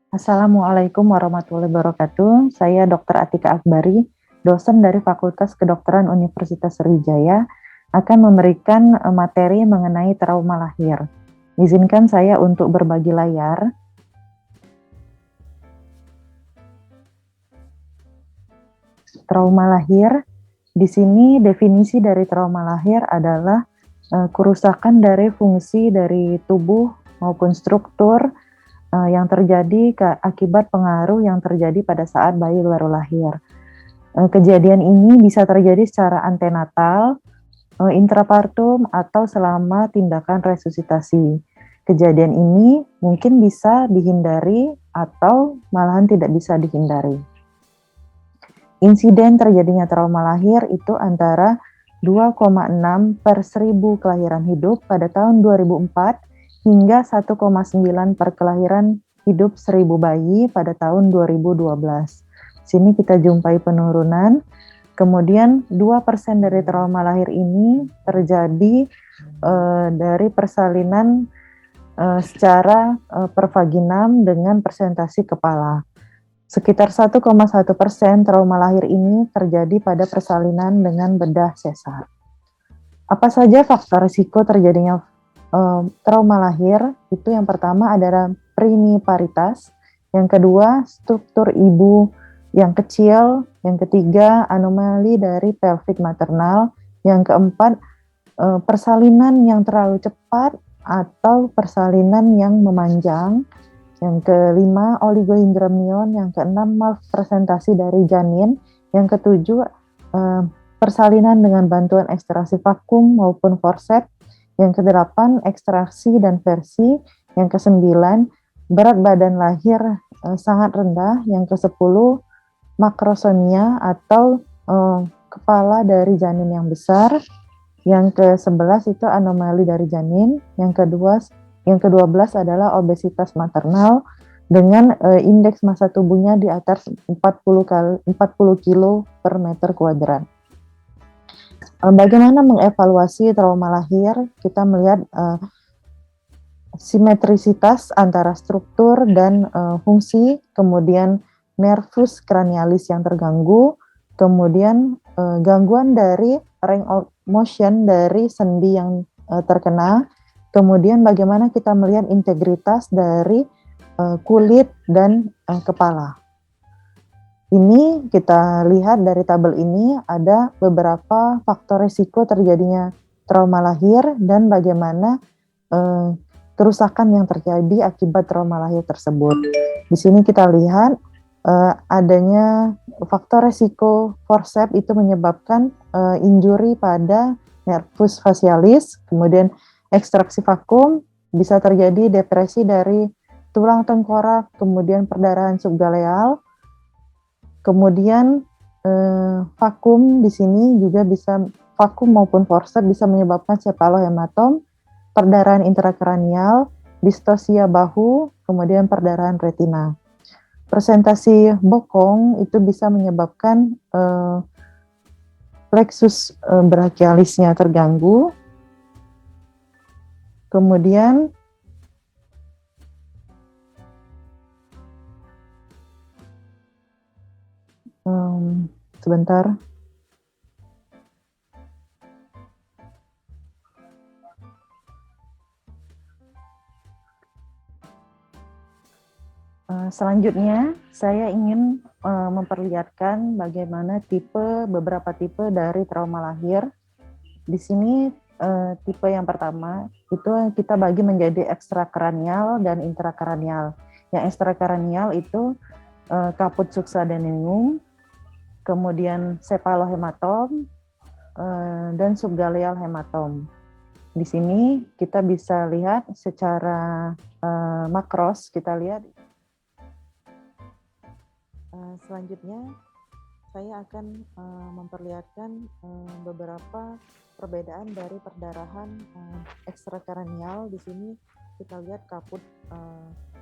Assalamualaikum warahmatullahi wabarakatuh. Saya Dr. Atika Akbari, dosen dari Fakultas Kedokteran Universitas Sriwijaya, akan memberikan materi mengenai trauma lahir. Izinkan saya untuk berbagi layar. Trauma lahir, di sini definisi dari trauma lahir adalah kerusakan dari fungsi dari tubuh maupun struktur yang terjadi akibat pengaruh yang terjadi pada saat bayi baru lahir. Kejadian ini bisa terjadi secara antenatal, intrapartum, atau selama tindakan resusitasi. Kejadian ini mungkin bisa dihindari atau malahan tidak bisa dihindari. Insiden terjadinya trauma lahir itu antara 2,6 per 1000 kelahiran hidup pada tahun 2004 hingga 1,9 per kelahiran hidup 1000 bayi pada tahun 2012. Sini kita jumpai penurunan. Kemudian 2% dari trauma lahir ini terjadi dari persalinan secara pervaginam dengan presentasi kepala. Sekitar 1,1% trauma lahir ini terjadi pada persalinan dengan bedah sesar. Apa saja faktor risiko terjadinya trauma lahir? Itu yang pertama adalah primiparitas, yang kedua struktur ibu yang kecil, yang ketiga anomali dari pelvic maternal, yang keempat persalinan yang terlalu cepat atau persalinan yang memanjang, yang kelima oligohydramnion, yang keenam malpresentasi dari janin, yang ketujuh persalinan dengan bantuan ekstraksi vakum maupun forceps, yang kedelapan ekstraksi dan versi, yang kesembilan berat badan lahir sangat rendah, yang kesepuluh makrosonia atau kepala dari janin yang besar, yang ke-11 itu anomali dari janin, yang ke-12 adalah obesitas maternal dengan indeks massa tubuhnya di atas 40 kilo per meter kuadrat. Bagaimana mengevaluasi trauma lahir? Kita melihat simetrisitas antara struktur dan fungsi, kemudian nervus cranialis yang terganggu, kemudian gangguan dari range of motion dari sendi yang terkena, kemudian bagaimana kita melihat integritas dari kulit dan kepala. Ini kita lihat dari tabel ini ada beberapa faktor risiko terjadinya trauma lahir dan bagaimana kerusakan yang terjadi akibat trauma lahir tersebut. Di sini kita lihat adanya faktor risiko forceps itu menyebabkan injury pada nervus facialis, kemudian ekstraksi vakum, bisa terjadi depresi dari tulang tengkorak, kemudian perdarahan subgaleal, kemudian vakum di sini juga bisa vakum maupun forceps bisa menyebabkan cephalohematom, perdarahan intrakranial, distosia bahu, kemudian perdarahan retina. Presentasi bokong itu bisa menyebabkan plexus brachialisnya terganggu. Kemudian sebentar. Selanjutnya, saya ingin memperlihatkan bagaimana beberapa tipe dari trauma lahir. Di sini tipe yang pertama itu kita bagi menjadi ekstrakranial dan intrakranial. Yang ekstrakranial itu kaput succedaneum, kemudian cephalohematom, dan subgaleal hematom. Di sini kita bisa lihat secara makros, kita lihat. Selanjutnya, saya akan memperlihatkan beberapa perbedaan dari perdarahan ekstrakranial. Di sini kita lihat kaput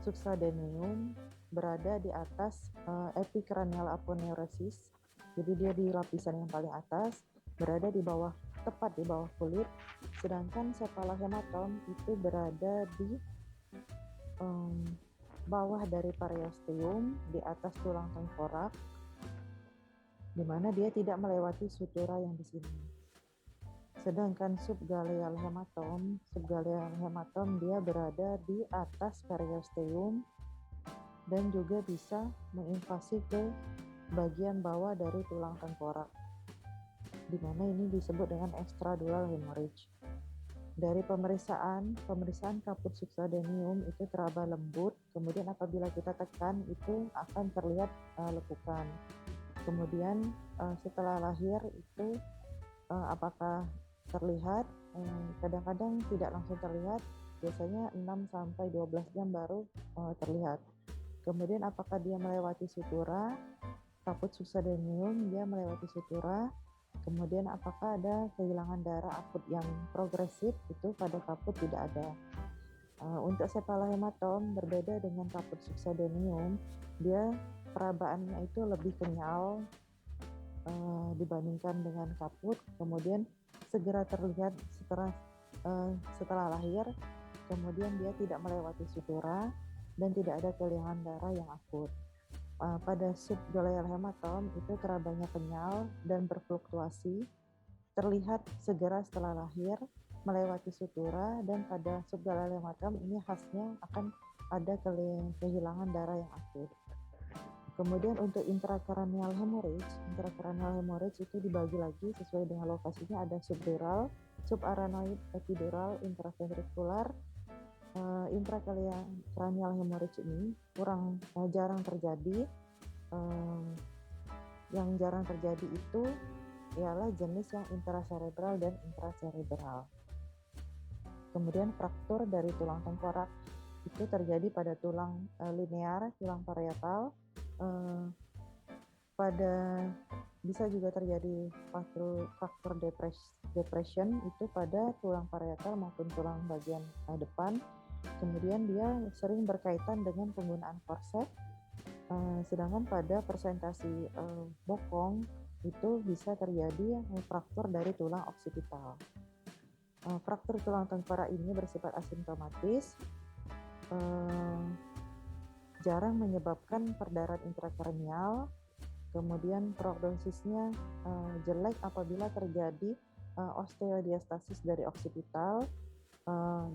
succedaneum berada di atas epikranial aponeurosis. Jadi dia di lapisan yang paling atas, berada di bawah, tepat di bawah kulit. Sedangkan cephalohematom itu berada di bawah dari periosteum di atas tulang tengkorak, di mana dia tidak melewati sutura yang di sini. Sedangkan subgaleal hematom dia berada di atas periosteum dan juga bisa menginvasi ke bagian bawah dari tulang tengkorak, di mana ini disebut dengan extradural hemorrhage. Dari pemeriksaan kaput subsidenium itu teraba lembut, kemudian apabila kita tekan itu akan terlihat lekukan. Kemudian setelah lahir itu apakah terlihat? Kadang-kadang tidak langsung terlihat, biasanya 6-12 jam baru terlihat. Kemudian apakah dia melewati sutura? Kaput subsidenium dia melewati sutura. Kemudian apakah ada kehilangan darah akut yang progresif? Itu pada kaput tidak ada. Untuk cephalahematom berbeda dengan kaput subsidenium, dia perabaannya itu lebih kenyal dibandingkan dengan kaput. Kemudian segera terlihat setelah lahir. Kemudian dia tidak melewati sutura dan tidak ada kehilangan darah yang akut. Pada subgaleal hematom itu terabanya kenyal dan berfluktuasi, terlihat segera setelah lahir, melewati sutura, dan pada subgaleal hematom ini khasnya akan ada kehilangan darah yang akut. Kemudian untuk intrakranial hemorrhage itu dibagi lagi sesuai dengan lokasinya, ada subdural, subarachnoid, epidural, intraventrikular. Intrakranial hemorrhage ini jarang terjadi. Yang jarang terjadi itu ialah jenis yang intracerebral dan intracerebral. Kemudian fraktur dari tulang tengkorak itu terjadi pada tulang linear, tulang parietal. Bisa juga terjadi faktor depression itu pada tulang parietal maupun tulang bagian depan. Kemudian dia sering berkaitan dengan penggunaan korset. Sedangkan pada presentasi bokong itu bisa terjadi fraktur dari tulang oksipital. Fraktur tulang tengkorak ini bersifat asimptomatis, jarang menyebabkan perdarahan intrakranial. Kemudian prognosisnya jelek apabila terjadi osteodiastasis dari oksipital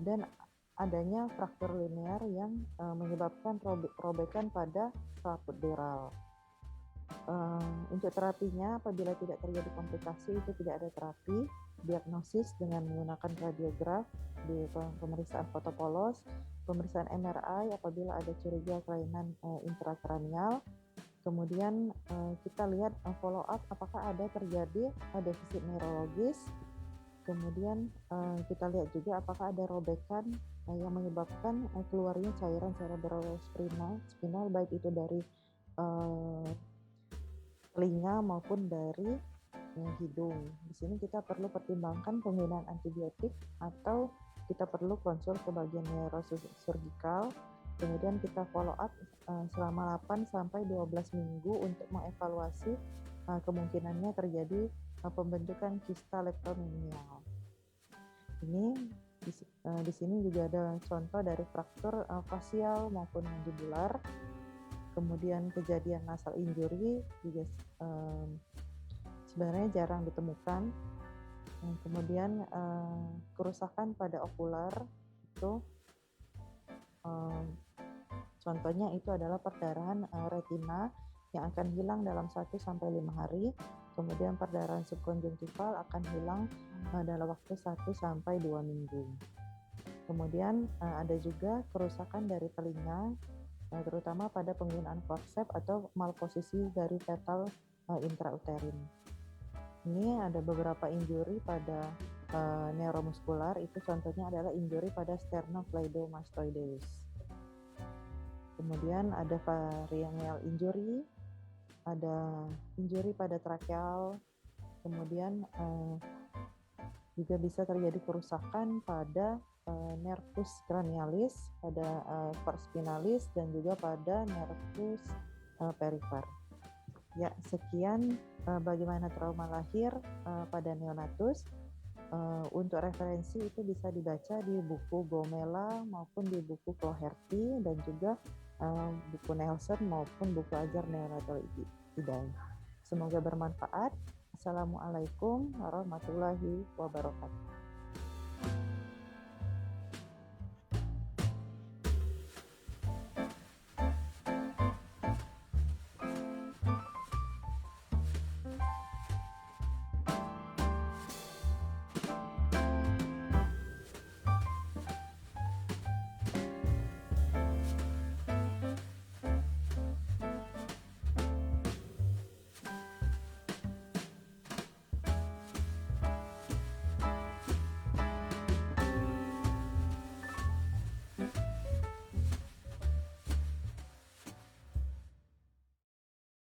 dan adanya fraktur linear yang menyebabkan robekan pada selaput dural. Untuk terapinya, apabila tidak terjadi komplikasi itu tidak ada terapi. Diagnosis dengan menggunakan radiograf di pemeriksaan fotopolos, pemeriksaan MRI apabila ada curiga kelainan intrakranial. Kemudian kita lihat follow up apakah ada terjadi defisit neurologis. Kemudian kita lihat juga apakah ada robekan yang menyebabkan keluarnya cairan cerebrospinal baik itu dari telinga maupun dari hidung. Di sini kita perlu pertimbangkan penggunaan antibiotik atau kita perlu konsul ke bagian neurosurgical. Kemudian kita follow up selama 8-12 minggu untuk mengevaluasi kemungkinannya terjadi pembentukan kista leptomenial. Ini di sini juga ada contoh dari fraktur fasial maupun mandibular. Kemudian kejadian nasal injury juga sebenarnya jarang ditemukan. Kemudian kerusakan pada okular itu contohnya itu adalah perdarahan retina yang akan hilang dalam 1-5 hari. Kemudian perdarahan subkonjungtival akan hilang dalam waktu 1-2 minggu. Kemudian ada juga kerusakan dari telinga, terutama pada penggunaan forceps atau malposisi dari fetal intrauterin. Ini ada beberapa injury pada neuromuskular, itu contohnya adalah injury pada sternocleidomastoideus. Kemudian ada pharyngeal injury, ada injury pada tracheal, kemudian juga bisa terjadi kerusakan pada nervus cranialis, pada pars spinalis, dan juga pada nervus perifer. Ya, sekian bagaimana trauma lahir pada neonatus. Untuk referensi itu bisa dibaca di buku Gomela maupun di buku Flaherty, dan juga buku Nelson maupun buku Ajar Neonatal Hidayah. Semoga bermanfaat. Assalamualaikum warahmatullahi wabarakatuh.